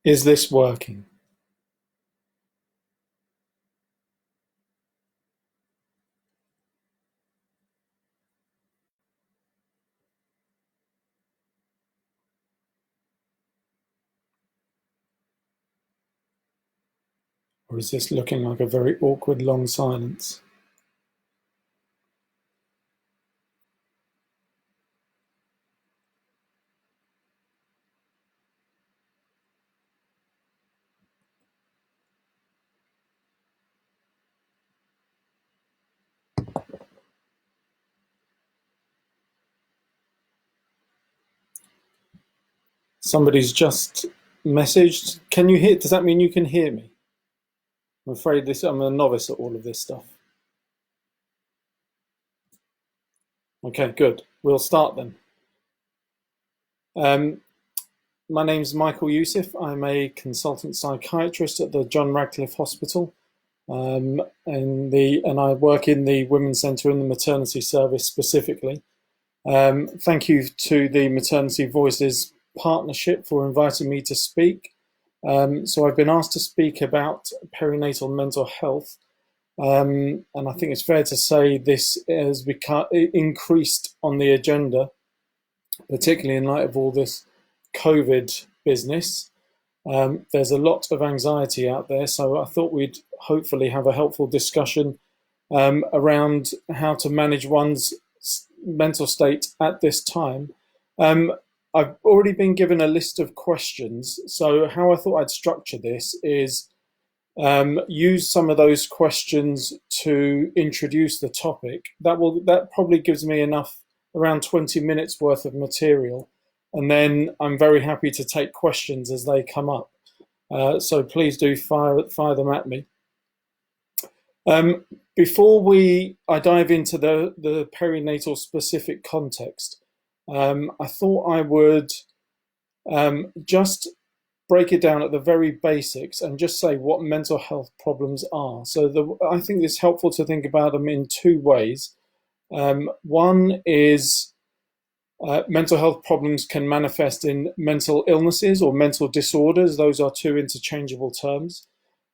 Is this working? Or is this looking like a very awkward long silence? Somebody's just messaged. Can you hear? Does that mean you can hear me? I'm afraid I'm a novice at all of this stuff. Okay, good. We'll start then. My name's Michael Yousif. I'm a consultant psychiatrist at the John Radcliffe Hospital, and I work in the Women's Centre and the maternity service specifically. Thank you to the Maternity Voices Partnership for inviting me to speak. So I've been asked to speak about perinatal mental health, and I think it's fair to say this has become increased on the agenda, particularly in light of all this COVID business. There's a lot of anxiety out there, so I thought we'd hopefully have a helpful discussion around how to manage one's mental state at this time. I've already been given a list of questions, so how I thought I'd structure this is use some of those questions to introduce the topic. That probably gives me enough, around 20 minutes worth of material, and then I'm very happy to take questions as they come up. So please do fire them at me. Before I dive into the perinatal specific context, I thought I would just break it down at the very basics and just say what mental health problems are. So I think it's helpful to think about them in two ways. One is mental health problems can manifest in mental illnesses or mental disorders. Those are two interchangeable terms.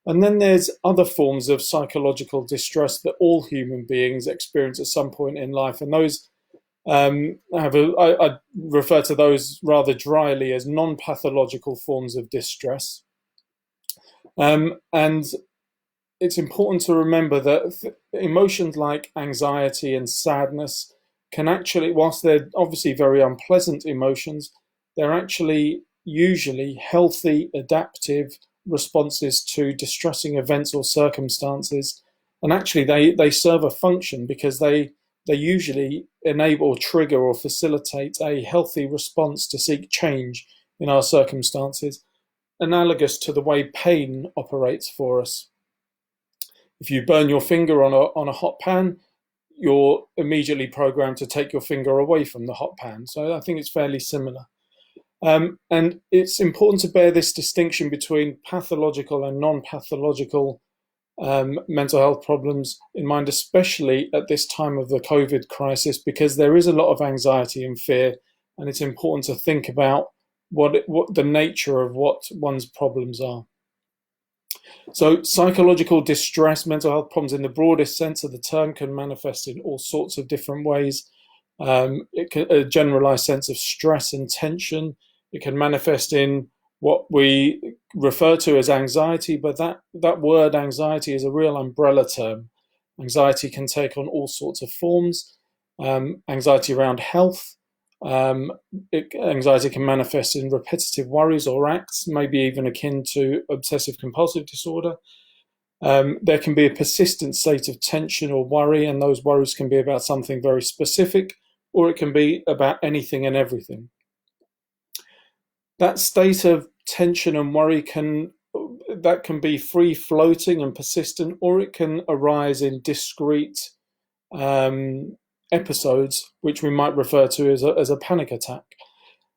And then there's other forms of psychological distress that all human beings experience at some point in life. And those I refer to those rather dryly as non-pathological forms of distress. And it's important to remember that emotions like anxiety and sadness can actually, whilst they're obviously very unpleasant emotions, they're actually usually healthy, adaptive responses to distressing events or circumstances. And actually they serve a function because they usually enable or trigger or facilitate a healthy response to seek change in our circumstances, analogous to the way pain operates for us. If you burn your finger on a hot pan, you're immediately programmed to take your finger away from the hot pan. So I think it's fairly similar. And it's important to bear this distinction between pathological and non-pathological mental health problems in mind, especially at this time of the COVID crisis, because there is a lot of anxiety and fear, and it's important to think about what the nature of what one's problems are. So psychological distress, mental health problems in the broadest sense of the term, can manifest in all sorts of different ways. A generalized sense of stress and tension. It can manifest in what we refer to as anxiety, but that word anxiety is a real umbrella term. Anxiety can take on all sorts of forms. Anxiety around health. Anxiety can manifest in repetitive worries or acts, maybe even akin to obsessive compulsive disorder. There can be a persistent state of tension or worry, and those worries can be about something very specific, or it can be about anything and everything. That state of tension and worry can be free floating and persistent, or it can arise in discrete episodes, which we might refer to as a panic attack.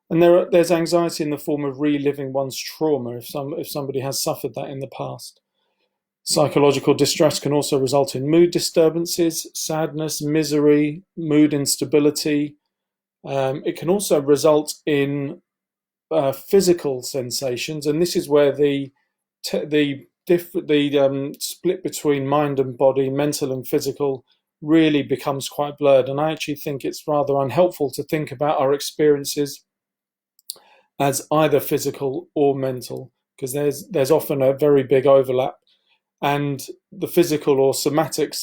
And there's anxiety in the form of reliving one's trauma if somebody has suffered that in the past. Psychological distress can also result in mood disturbances, sadness, misery, mood instability. It can also result in physical sensations, and this is where the split between mind and body, mental and physical, really becomes quite blurred. And I actually think it's rather unhelpful to think about our experiences as either physical or mental, because there's often a very big overlap. And the physical or somatic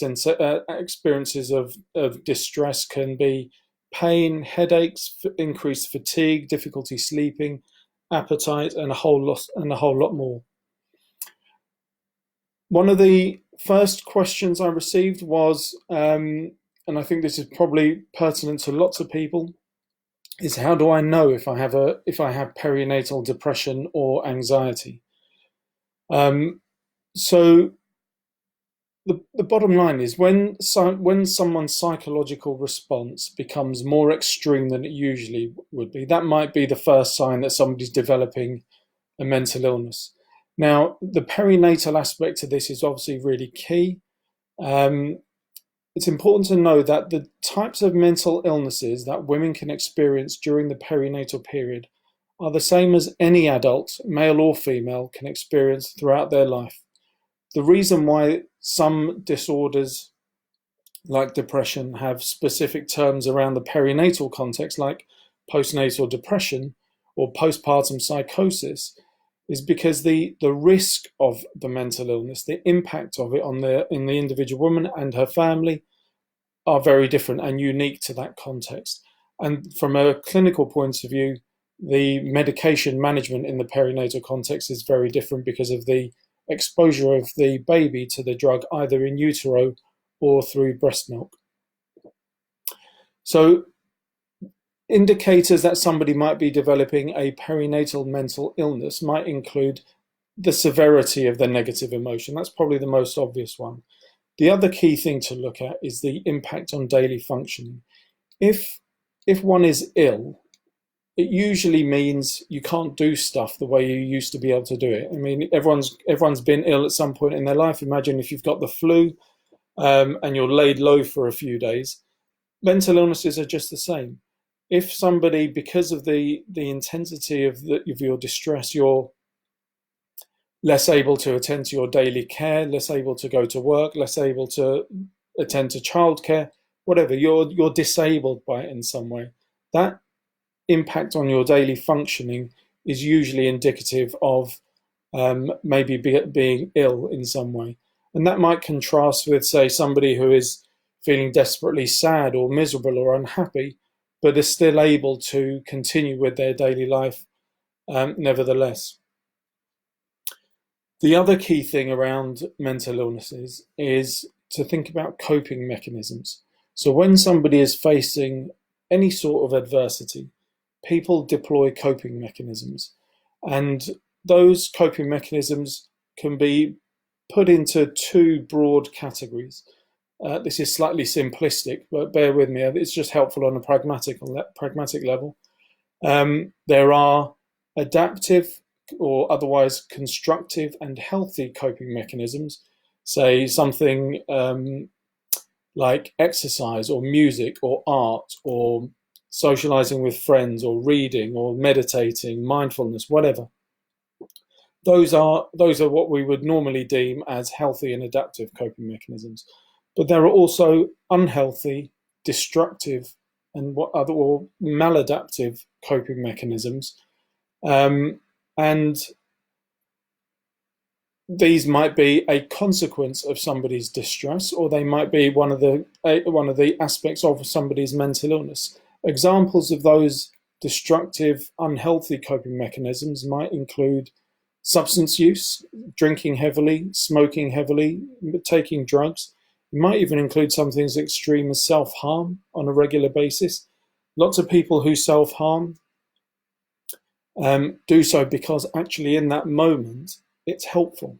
experiences of distress can be pain, headaches, increased fatigue, difficulty sleeping, appetite, and a whole lot more. One of the first questions I received was, and I think this is probably pertinent to lots of people, is how do I know if I have perinatal depression or anxiety? So the bottom line is when someone's psychological response becomes more extreme than it usually would be, that might be the first sign that somebody's developing a mental illness. Now, the perinatal aspect to this is obviously really key. It's important to know that the types of mental illnesses that women can experience during the perinatal period are the same as any adult, male or female, can experience throughout their life. The reason why some disorders like depression have specific terms around the perinatal context, like postnatal depression or postpartum psychosis, is because the risk of the mental illness, the impact of it in the individual woman and her family, are very different and unique to that context. And from a clinical point of view, the medication management in the perinatal context is very different because of the exposure of the baby to the drug, either in utero or through breast milk. So indicators that somebody might be developing a perinatal mental illness might include the severity of the negative emotion. That's probably the most obvious one. The other key thing to look at is the impact on daily functioning. If one is ill, it usually means you can't do stuff the way you used to be able to do it. I mean, everyone's been ill at some point in their life. Imagine if you've got the flu and you're laid low for a few days. Mental illnesses are just the same. If somebody, because of the intensity of your distress, you're less able to attend to your daily care, less able to go to work, less able to attend to childcare, whatever, you're disabled by it in some way. That impact on your daily functioning is usually indicative of maybe being ill in some way. And that might contrast with, say, somebody who is feeling desperately sad or miserable or unhappy, but is still able to continue with their daily life nevertheless. The other key thing around mental illnesses is to think about coping mechanisms. So when somebody is facing any sort of adversity, people deploy coping mechanisms. And those coping mechanisms can be put into two broad categories. This is slightly simplistic, but bear with me. It's just helpful on a pragmatic level. There are adaptive or otherwise constructive and healthy coping mechanisms, say something like exercise or music or art or socializing with friends or reading or meditating, mindfulness, whatever. Those are what we would normally deem as healthy and adaptive coping mechanisms. But there are also unhealthy, destructive, and or maladaptive coping mechanisms. And these might be a consequence of somebody's distress, or they might be one of the aspects of somebody's mental illness. Examples of those destructive, unhealthy coping mechanisms might include substance use, drinking heavily, smoking heavily, taking drugs. It might even include something as extreme as self-harm on a regular basis. Lots of people who self-harm do so because actually in that moment it's helpful.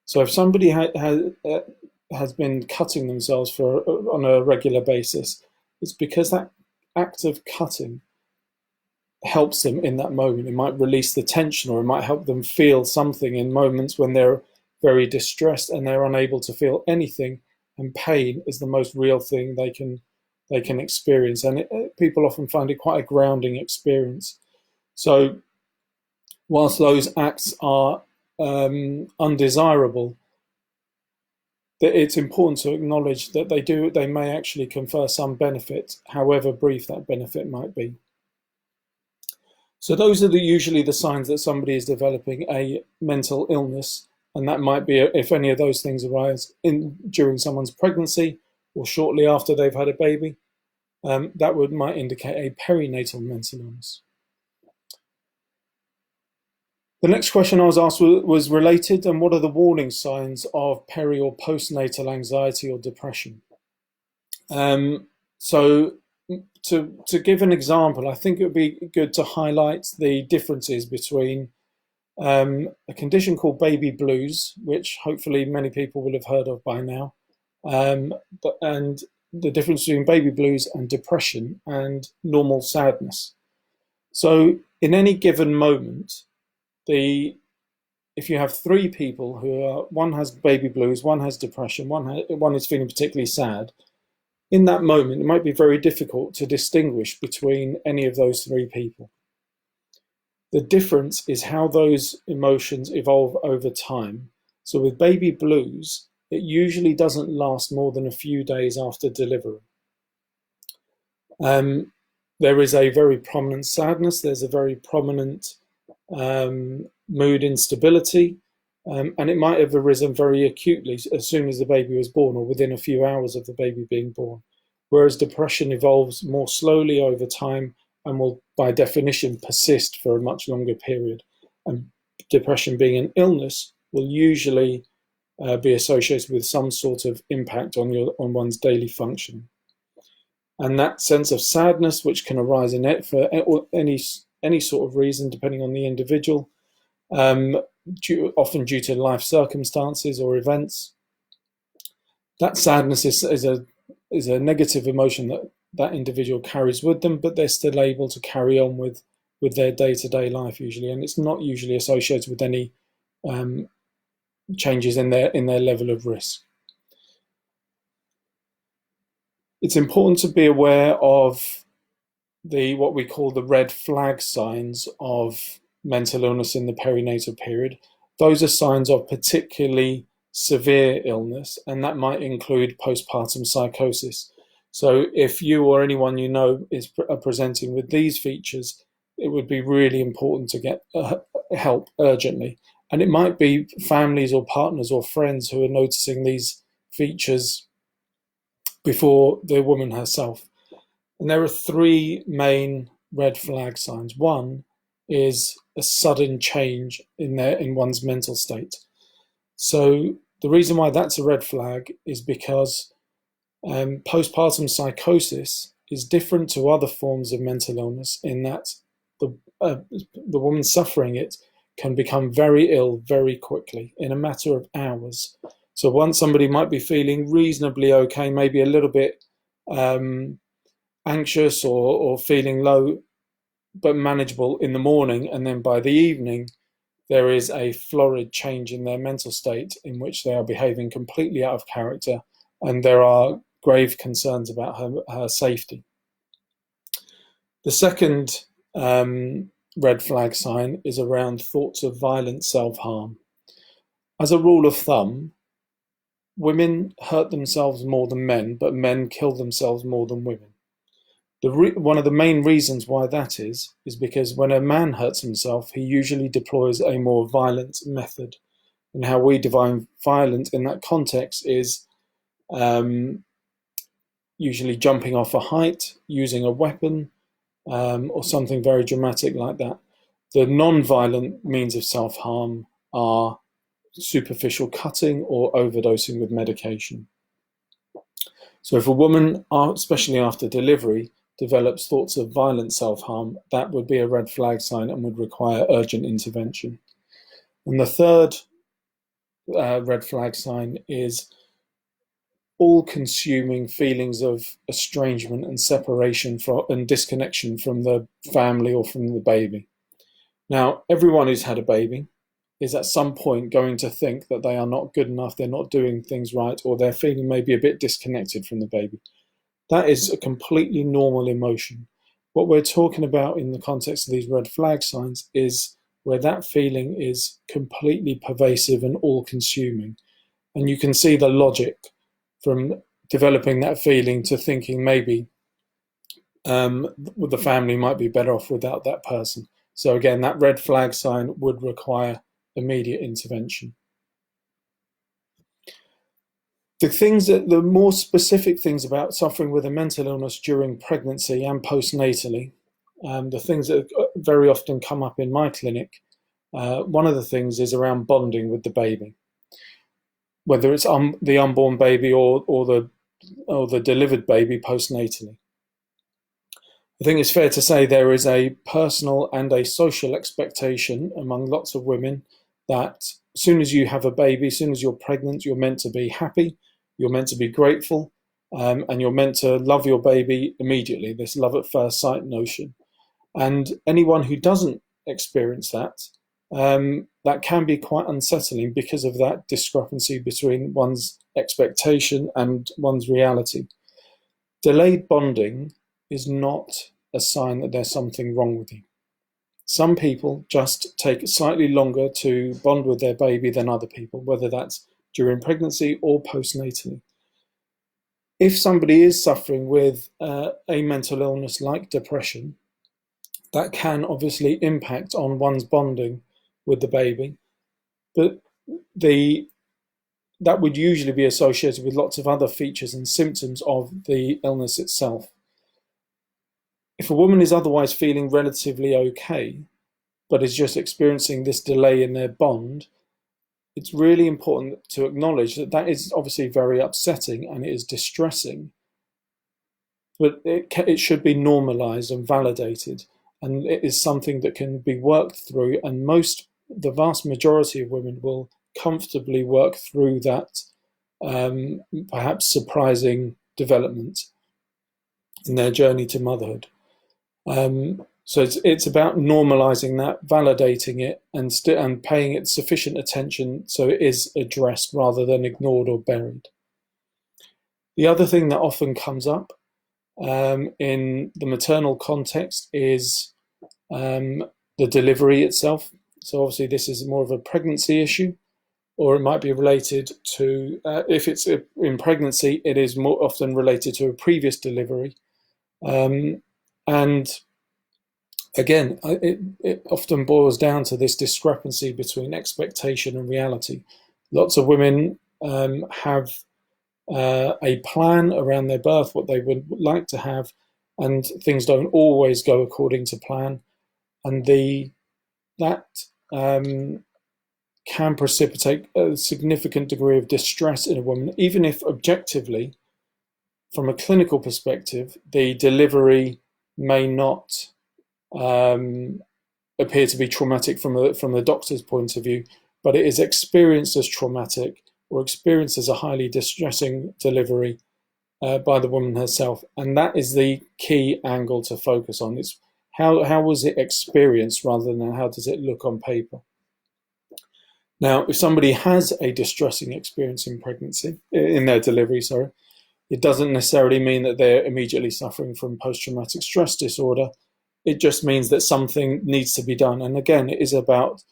So if somebody has been cutting themselves on a regular basis, it's because that act of cutting helps them in that moment. It might release the tension, or it might help them feel something in moments when they're very distressed and they're unable to feel anything, and pain is the most real thing they can experience. And people often find it quite a grounding experience. So whilst those acts are undesirable, that it's important to acknowledge that they may actually confer some benefit, however brief that benefit might be. So those are usually the signs that somebody is developing a mental illness, and that might be if any of those things arise during someone's pregnancy or shortly after they've had a baby. That might indicate a perinatal mental illness. The next question I was asked was related, and what are the warning signs of peri or postnatal anxiety or depression? So to give an example, I think it would be good to highlight the differences between a condition called baby blues, which hopefully many people will have heard of by now, and the difference between baby blues and depression and normal sadness. So in any given moment, if you have three people one has baby blues, one has depression, one is feeling particularly sad, in that moment it might be very difficult to distinguish between any of those three people. The difference is how those emotions evolve over time. So with baby blues, it usually doesn't last more than a few days after delivery. There is a very prominent sadness, there's a very prominent mood instability, and it might have arisen very acutely as soon as the baby was born or within a few hours of the baby being born, whereas depression evolves more slowly over time and will by definition persist for a much longer period. And depression being an illness will usually be associated with some sort of impact on one's daily function. And that sense of sadness, which can arise in it for any sort of reason, depending on the individual, often due to life circumstances or events. That sadness is a negative emotion that individual carries with them, but they're still able to carry on with their day-to-day life usually, and it's not usually associated with any changes in their level of risk. It's important to be aware of what we call the red flag signs of mental illness in the perinatal period. Those are signs of particularly severe illness, and that might include postpartum psychosis. So if you or anyone you know is presenting with these features, it would be really important to get help urgently. And it might be families or partners or friends who are noticing these features before the woman herself. And there are three main red flag signs. One is a sudden change in one's mental state. So the reason why that's a red flag is because postpartum psychosis is different to other forms of mental illness in that the woman suffering it can become very ill very quickly in a matter of hours. So once somebody might be feeling reasonably okay, maybe a little bit anxious or feeling low, but manageable in the morning, and then by the evening, there is a florid change in their mental state in which they are behaving completely out of character, and there are grave concerns about her safety. The second red flag sign is around thoughts of violent self-harm. As a rule of thumb, women hurt themselves more than men, but men kill themselves more than women. One of the main reasons why that is because when a man hurts himself, he usually deploys a more violent method. And how we define violent in that context is usually jumping off a height, using a weapon, or something very dramatic like that. The non-violent means of self-harm are superficial cutting or overdosing with medication. So if a woman, especially after delivery, develops thoughts of violent self-harm, that would be a red flag sign and would require urgent intervention. And the third red flag sign is all-consuming feelings of estrangement and separation and disconnection from the family or from the baby. Now, everyone who's had a baby is at some point going to think that they are not good enough, they're not doing things right, or they're feeling maybe a bit disconnected from the baby. That is a completely normal emotion. What we're talking about in the context of these red flag signs is where that feeling is completely pervasive and all-consuming. And you can see the logic from developing that feeling to thinking maybe the family might be better off without that person. So again, that red flag sign would require immediate intervention. The more specific things about suffering with a mental illness during pregnancy and postnatally, the things that very often come up in my clinic, one of the things is around bonding with the baby, whether it's the unborn baby or the delivered baby postnatally. I think it's fair to say there is a personal and a social expectation among lots of women that as soon as you have a baby, as soon as you're pregnant, you're meant to be happy, you're meant to be grateful, and you're meant to love your baby immediately, this love at first sight notion. And anyone who doesn't experience that, that can be quite unsettling because of that discrepancy between one's expectation and one's reality. Delayed bonding is not a sign that there's something wrong with you. Some people just take slightly longer to bond with their baby than other people, whether that's during pregnancy or postnatally. If somebody is suffering with a mental illness like depression, that can obviously impact on one's bonding with the baby, but that would usually be associated with lots of other features and symptoms of the illness itself. If a woman is otherwise feeling relatively okay, but is just experiencing this delay in their bond, it's really important to acknowledge that that is obviously very upsetting and it is distressing, but it should be normalized and validated, and it is something that can be worked through, and the vast majority of women will comfortably work through that perhaps surprising development in their journey to motherhood. So it's about normalizing that, validating it, and paying it sufficient attention so it is addressed rather than ignored or buried. The other thing that often comes up in the maternal context is the delivery itself. So obviously this is more of a pregnancy issue, or it might be related to, if it's in pregnancy, it is more often related to a previous delivery. And again, it often boils down to this discrepancy between expectation and reality. Lots of women have a plan around their birth, what they would like to have, and things don't always go according to plan. And that can precipitate a significant degree of distress in a woman, even if objectively, from a clinical perspective, the delivery may not appear to be traumatic from the doctor's point of view, but it is experienced as traumatic or experienced as a highly distressing delivery by the woman herself. And that is the key angle to focus on. It's how was it experienced rather than how does it look on paper. Now, if somebody has a distressing experience in their delivery, it doesn't necessarily mean that they're immediately suffering from post-traumatic stress disorder. It just means that something needs to be done. And again, it is about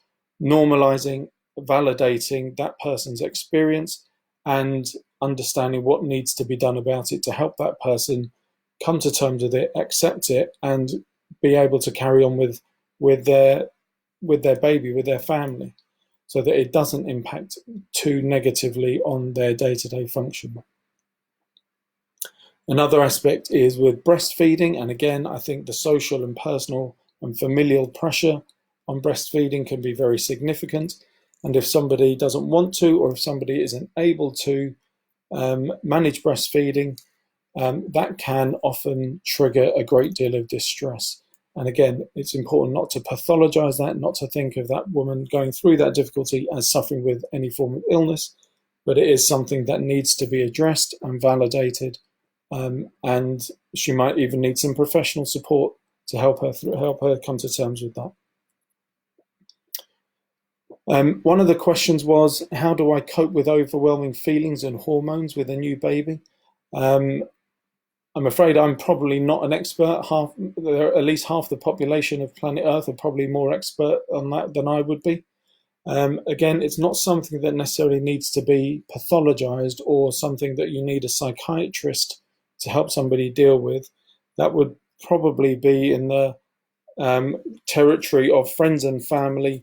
normalizing, validating that person's experience and understanding what needs to be done about it to help that person come to terms with it, accept it, and be able to carry on with their baby, with their family, so that it doesn't impact too negatively on their day-to-day function. Another aspect is with breastfeeding, and again, I think the social and personal and familial pressure on breastfeeding can be very significant. And if somebody doesn't want to, or if somebody isn't able to manage breastfeeding, that can often trigger a great deal of distress. And again, it's important not to pathologize that, not to think of that woman going through that difficulty as suffering with any form of illness, but it is something that needs to be addressed and validated. And she might even need some professional support to help her come to terms with that. One of the questions was, how do I cope with overwhelming feelings and hormones with a new baby? I'm afraid I'm probably not an expert. At least half the population of planet Earth are probably more expert on that than I would be. Again, it's not something that necessarily needs to be pathologized or something that you need a psychiatrist to help somebody deal with. That would probably be in the territory of friends and family,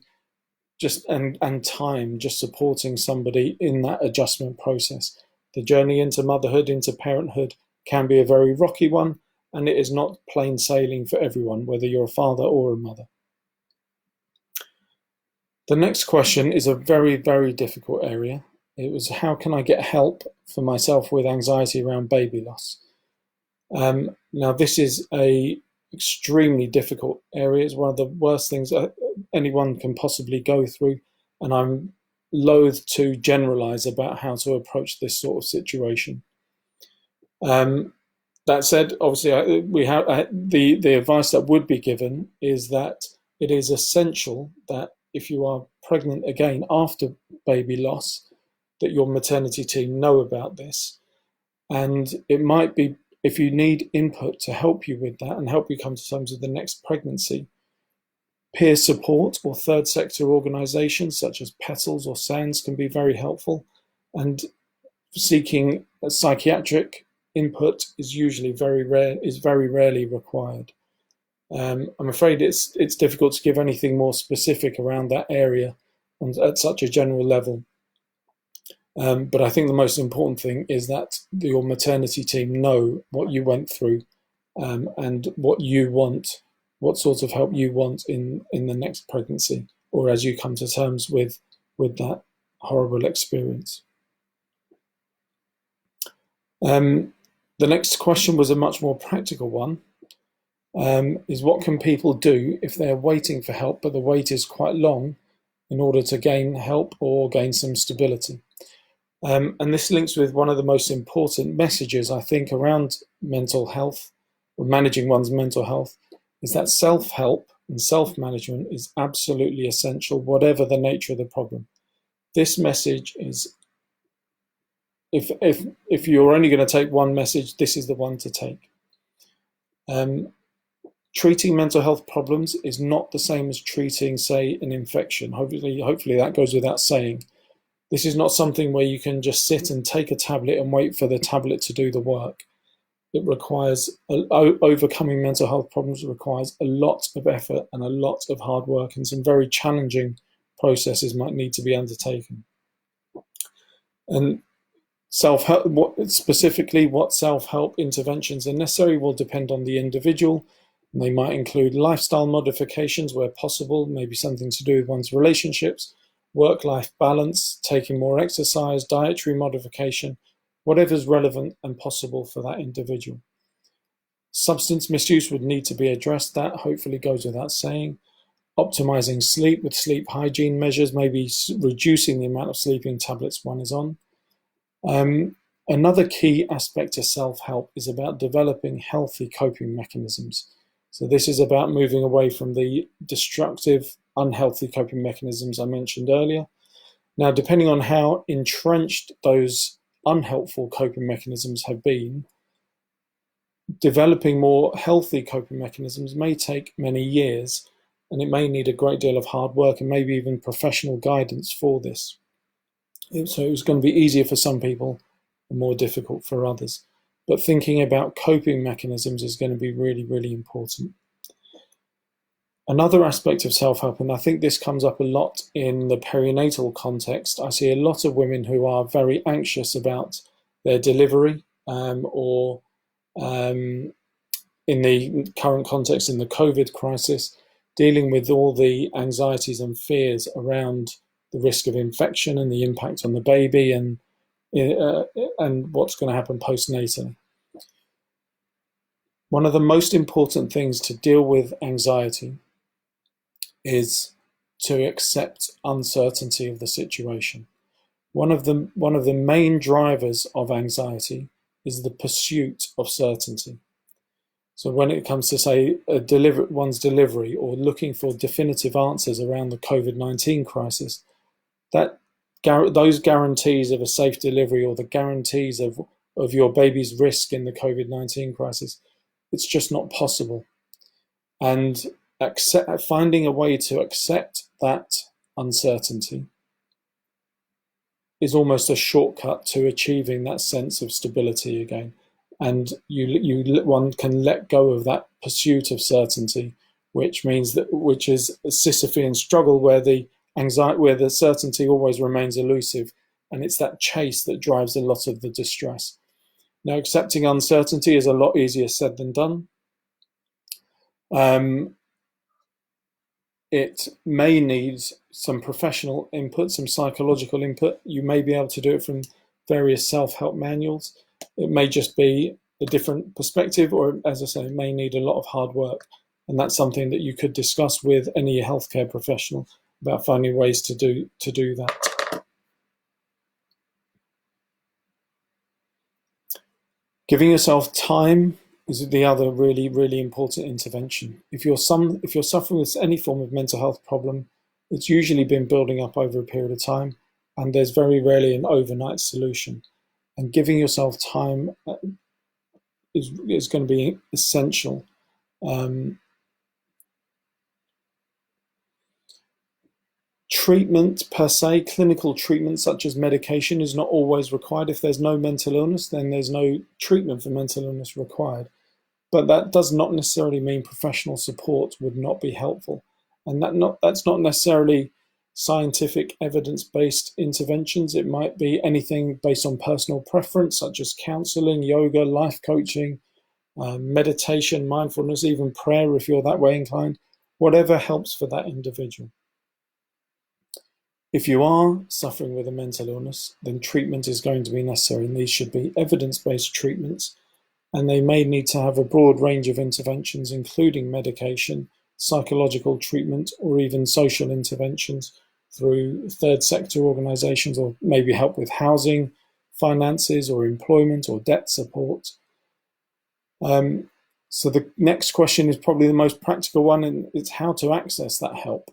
and time, just supporting somebody in that adjustment process. The journey into motherhood, into parenthood, can be a very rocky one, and it is not plain sailing for everyone, whether you're a father or a mother. The next question is a very, very difficult area. It was, how can I get help for myself with anxiety around baby loss? Now, this is a extremely difficult area. It's one of the worst things that anyone can possibly go through, and I'm loath to generalize about how to approach this sort of situation. That said, obviously, we have the advice that would be given is that it is essential that if you are pregnant again after baby loss, that your maternity team know about this. And it might be, if you need input to help you with that and help you come to terms with the next pregnancy, peer support or third sector organisations such as Petals or SANS can be very helpful. And seeking a psychiatric input is usually very rarely required. I'm afraid it's difficult to give anything more specific around that area at such a general level. But I think the most important thing is that your maternity team know what you went through, and what you want, what sort of help you want in the next pregnancy, or as you come to terms with that horrible experience. The next question was a much more practical one. Is what can people do if they're waiting for help, but the wait is quite long, in order to gain help or gain some stability? And this links with one of the most important messages, I think, around mental health, or managing one's mental health, is that self-help and self-management is absolutely essential, whatever the nature of the problem. This message is, if you're only going to take one message, this is the one to take. Treating mental health problems is not the same as treating, say, an infection. Hopefully that goes without saying. This is not something where you can just sit and take a tablet and wait for the tablet to do the work. It requires, overcoming mental health problems requires a lot of effort and a lot of hard work, and some very challenging processes might need to be undertaken. And self-help, what self-help interventions are necessary will depend on the individual. And they might include lifestyle modifications where possible, maybe something to do with one's relationships, work-life balance, taking more exercise, dietary modification, whatever's relevant and possible for that individual. Substance misuse would need to be addressed. That hopefully goes without saying. Optimizing sleep with sleep hygiene measures, maybe reducing the amount of sleeping tablets one is on. Another key aspect to self-help is about developing healthy coping mechanisms. So this is about moving away from the destructive, unhealthy coping mechanisms I mentioned earlier. Now, depending on how entrenched those unhelpful coping mechanisms have been, developing more healthy coping mechanisms may take many years, and it may need a great deal of hard work and maybe even professional guidance for this. So it's going to be easier for some people and more difficult for others. But thinking about coping mechanisms is going to be really, really important. Another aspect of self-help, and I think this comes up a lot in the perinatal context, I see a lot of women who are very anxious about their delivery, or in the current context, in the COVID crisis, dealing with all the anxieties and fears around the risk of infection and the impact on the baby, and what's going to happen postnatally. One of the most important things to deal with anxiety is to accept uncertainty of the situation. One of the main drivers of anxiety is the pursuit of certainty. So when it comes to, say, one's delivery, or looking for definitive answers around the COVID-19 crisis, those guarantees of a safe delivery, or the guarantees of of your baby's risk in the COVID-19 crisis. It's just not possible. And finding a way to accept that uncertainty is almost a shortcut to achieving that sense of stability again. And one can let go of that pursuit of certainty, which is a Sisyphean struggle where the certainty always remains elusive, and it's that chase that drives a lot of the distress. Now, accepting uncertainty is a lot easier said than done. It may need some professional input, some psychological input. You may be able to do it from various self-help manuals. It may just be a different perspective, or, as I say, it may need a lot of hard work. And that's something that you could discuss with any healthcare professional about finding ways to do that. Giving yourself time is the other really, really important intervention. If you're suffering with any form of mental health problem, it's usually been building up over a period of time, and there's very rarely an overnight solution. And giving yourself time is going to be essential. Treatment per se, clinical treatment such as medication, is not always required. If there's no mental illness, then there's no treatment for mental illness required. But that does not necessarily mean professional support would not be helpful. And that's not necessarily scientific evidence-based interventions. It might be anything based on personal preference, such as counseling, yoga, life coaching, meditation, mindfulness, even prayer if you're that way inclined, whatever helps for that individual. If you are suffering with a mental illness, then treatment is going to be necessary, and these should be evidence-based treatments, and they may need to have a broad range of interventions, including medication, psychological treatment, or even social interventions through third sector organisations, or maybe help with housing, finances, or employment, or debt support. So the next question is probably the most practical one, and it's how to access that help.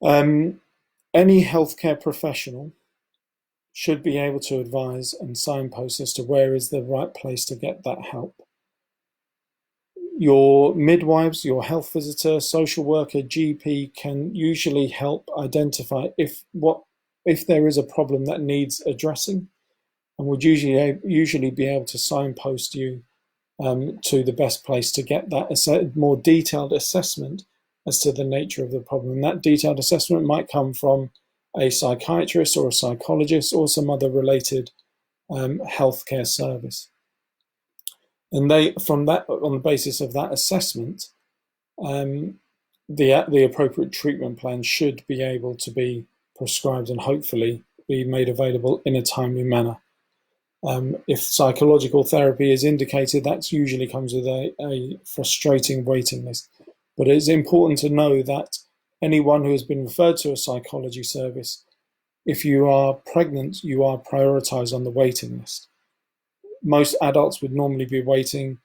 Any healthcare professional should be able to advise and signpost as to where is the right place to get that help. Your midwives, your health visitor, social worker, GP can usually help identify if there is a problem that needs addressing, and would usually be able to signpost you to the best place to get that more detailed assessment as to the nature of the problem. And that detailed assessment might come from a psychiatrist or a psychologist or some other related healthcare service. And on the basis of that assessment, the appropriate treatment plan should be able to be prescribed and hopefully be made available in a timely manner. If psychological therapy is indicated, that usually comes with a frustrating waiting list. But it's important to know that anyone who has been referred to a psychology service, if you are pregnant, you are prioritised on the waiting list. Most adults would normally be waiting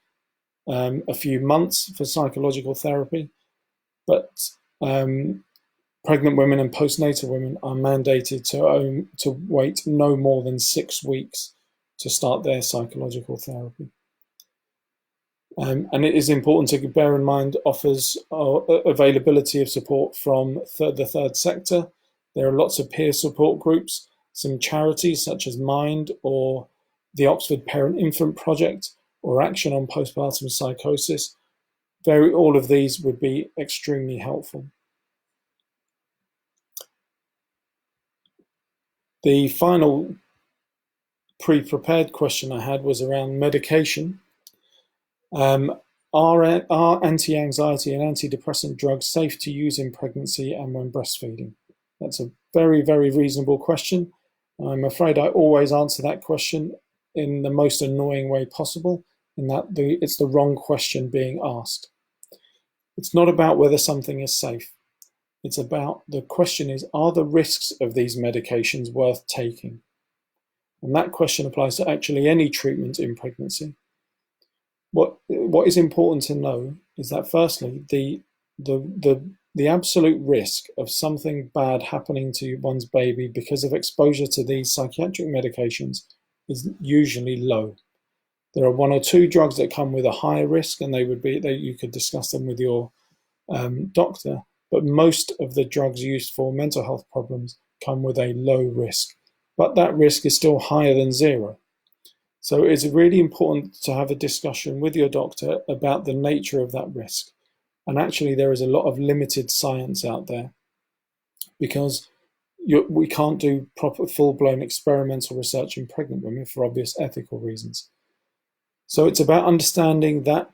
a few months for psychological therapy, but pregnant women and postnatal women are mandated to wait no more than 6 weeks to start their psychological therapy. And it is important to bear in mind offers availability of support from the third sector. There are lots of peer support groups, some charities such as Mind or the Oxford Parent-Infant Project or Action on Postpartum Psychosis. All of these would be extremely helpful. The final pre-prepared question I had was around medication. Are anti-anxiety and antidepressant drugs safe to use in pregnancy and when breastfeeding? That's a very, very reasonable question. I'm afraid I always answer that question in the most annoying way possible, in that it's the wrong question being asked. It's not about whether something is safe. It's about, the question is, are the risks of these medications worth taking? And that question applies to actually any treatment in pregnancy. What is important to know is that, firstly, the absolute risk of something bad happening to one's baby because of exposure to these psychiatric medications is usually low. There are 1 or 2 drugs that come with a higher risk, and you could discuss them with your doctor. But most of the drugs used for mental health problems come with a low risk, but that risk is still higher than 0. So it's really important to have a discussion with your doctor about the nature of that risk. And actually, there is a lot of limited science out there, because we can't do proper full-blown experimental research in pregnant women for obvious ethical reasons. So it's about understanding that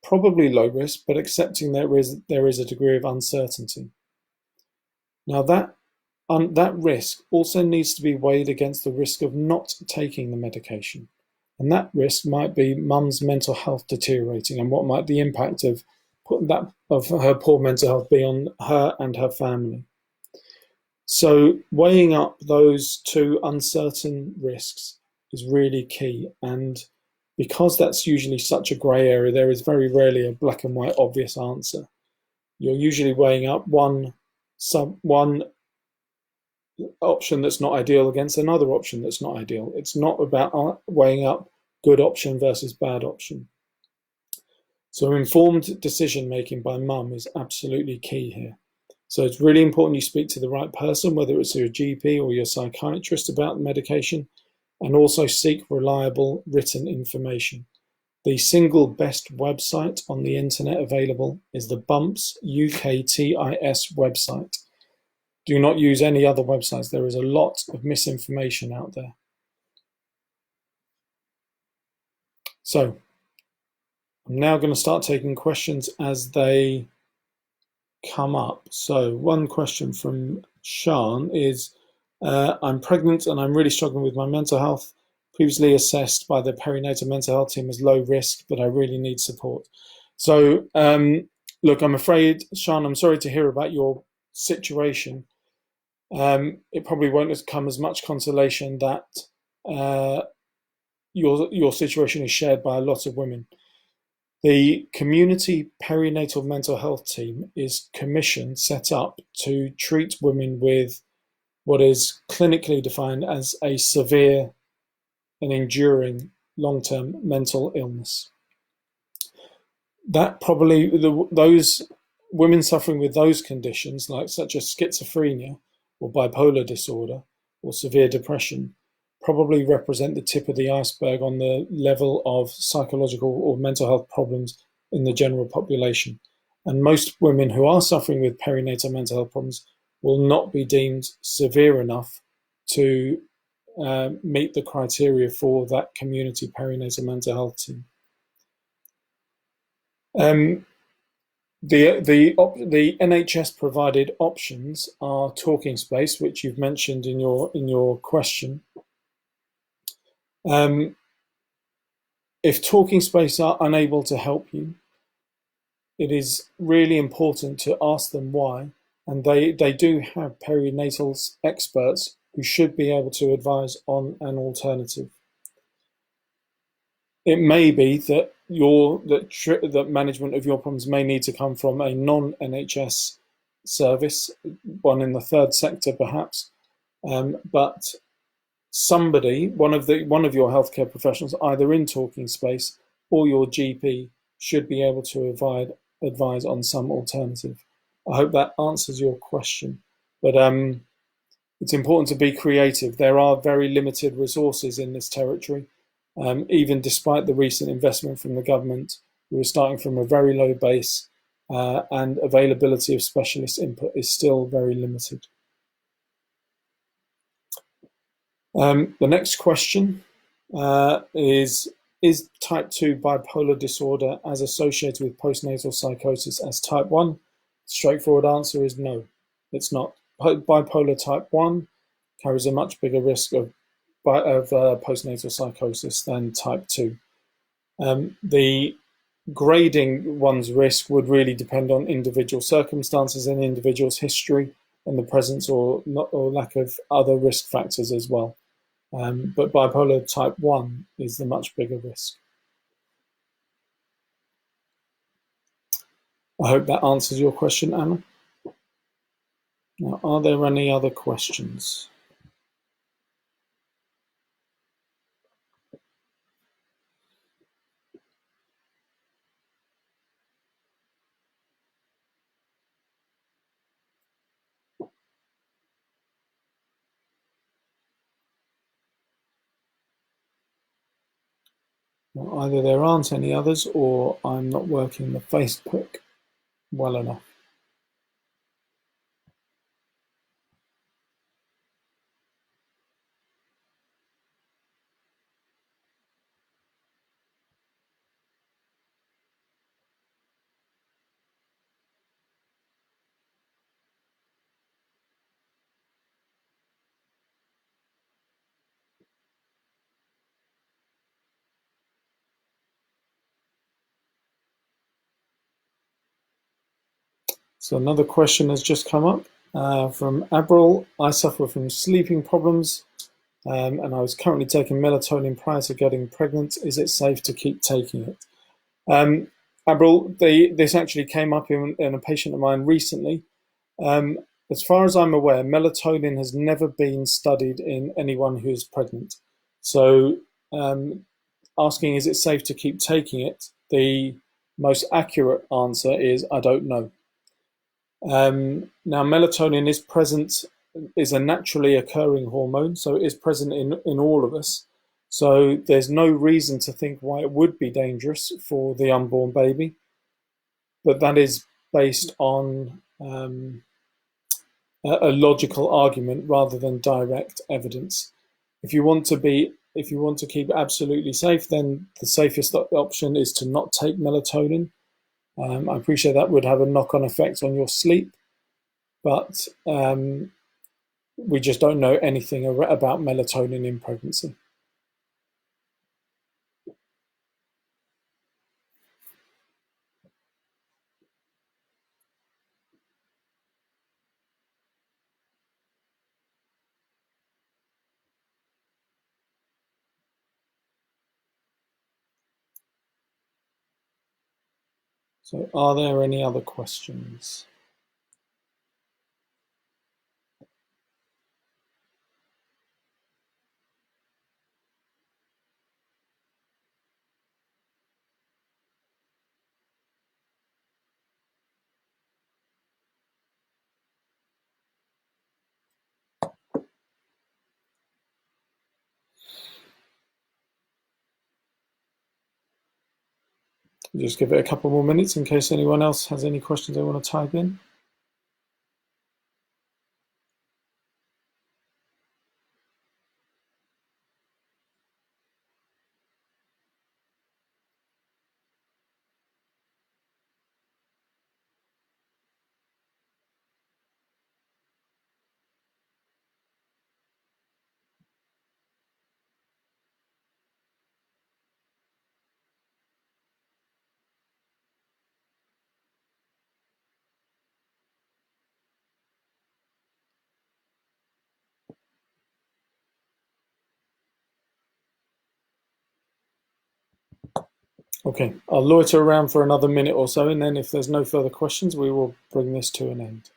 probably low risk, but accepting there is a degree of uncertainty. Now that risk also needs to be weighed against the risk of not taking the medication. And that risk might be mum's mental health deteriorating, and what might the impact of her poor mental health be on her and her family. So weighing up those 2 uncertain risks is really key. And because that's usually such a grey area, there is very rarely a black and white obvious answer. You're usually weighing up one option that's not ideal against another option that's not ideal. It's not about weighing up good option versus bad option. So informed decision making by mum is absolutely key here. So it's really important you speak to the right person, whether it's your GP or your psychiatrist, about the medication, and also seek reliable written information. The single best website on the internet available is the BUMPS UKTIS website. Do not use any other websites. There is a lot of misinformation out there. So I'm now going to start taking questions as they come up. So one question from Sean is, I'm pregnant and I'm really struggling with my mental health. Previously assessed by the perinatal mental health team as low risk, but I really need support. So look, I'm afraid, Sean, I'm sorry to hear about your situation. It probably won't come as much consolation that your situation is shared by a lot of women. The community perinatal mental health team is set up to treat women with what is clinically defined as a severe and enduring long-term mental illness. That probably, those women suffering with those conditions, like such as schizophrenia or bipolar disorder or severe depression, probably represent the tip of the iceberg on the level of psychological or mental health problems in the general population. And most women who are suffering with perinatal mental health problems will not be deemed severe enough to meet the criteria for that community perinatal mental health team. The NHS provided options are Talking Space, which you've mentioned in your question. If Talking Space are unable to help you, it is really important to ask them why, and they do have perinatal experts who should be able to advise on an alternative. It may be that that management of your problems may need to come from a non-NHS service, one in the third sector perhaps, but somebody, one of your healthcare professionals, either in Talking Space or your GP, should be able to advise on some alternative. I hope that answers your question, but it's important to be creative. There are very limited resources in this territory. Even despite the recent investment from the government, we were starting from a very low base, and availability of specialist input is still very limited. The next question is type 2 bipolar disorder as associated with postnatal psychosis as type 1? Straightforward answer is no, it's not. Bipolar type 1 carries a much bigger risk of postnatal psychosis than type 2. The grading one's risk would really depend on individual circumstances and individual's history and the presence or lack of other risk factors as well. But bipolar type 1 is the much bigger risk. I hope that answers your question, Anna. Now, are there any other questions? Well, either there aren't any others or I'm not working the Facebook well enough. So another question has just come up from Abril. I suffer from sleeping problems and I was currently taking melatonin prior to getting pregnant. Is it safe to keep taking it? Abril, this actually came up in a patient of mine recently. Um, as far as I'm aware, melatonin has never been studied in anyone who is pregnant. So asking, is it safe to keep taking it? The most accurate answer is, I don't know. Now, melatonin is a naturally occurring hormone, so it is present in all of us. So there's no reason to think why it would be dangerous for the unborn baby. But that is based on a logical argument rather than direct evidence. If you want to keep absolutely safe, then the safest option is to not take melatonin. I appreciate that would have a knock-on effect on your sleep, but we just don't know anything about melatonin in pregnancy. So are there any other questions? Just give it a couple more minutes in case anyone else has any questions they want to type in. Okay, I'll loiter around for another minute or so, and then if there's no further questions, we will bring this to an end.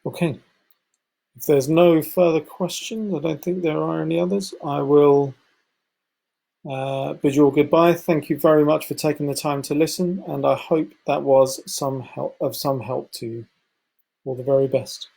Okay, if there's no further questions, I don't think there are any others. I will bid you all goodbye. Thank you very much for taking the time to listen, and I hope that was some help to you. All the very best.